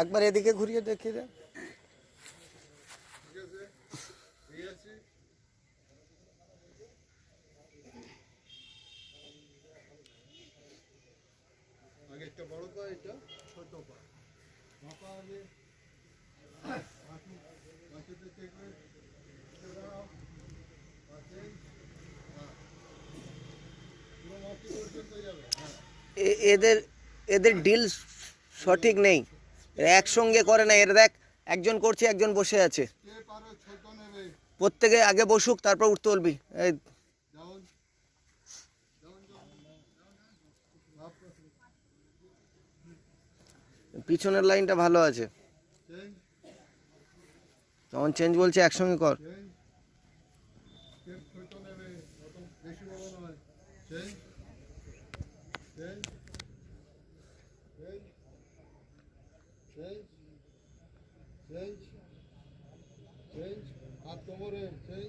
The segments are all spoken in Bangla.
একবার এদিকে ঘুরিয়ে দেখিয়ে দে। আগেরটা বড় পা, এটা ছোট পা। মাপা আগে মাটিতে চেক করে দাও। পাশে পুরো মাটি পর্যন্ত যাবে। এদের এদের ডিল সঠিক নেই, এরা একসঙ্গে করে না। এরা দেখ, একজন করছে একজন বসে আছে। কে পারো ছোট নেবে। প্রত্যেকে আগে বসুক, তারপর উঠতে বলবি। এই ডাউন পিছনের লাইনটা ভালো আছে, চেঞ্জ তখন চেঞ্জ বলছে একসঙ্গে কর। চেঞ্জ স্টেপ ছোট নেবে, অত বেশি বড় নয়। Change change change change change change হাত কোমরে চেঞ্জ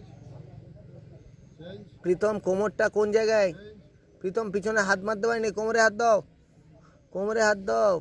চেঞ্জ প্রীতম কোমরটা কোন জায়গায়? চেঞ্জ প্রীতম পিছনে হাত মারতে পারিনি, কোমরে হাত দাও, কোমরে হাত দাও।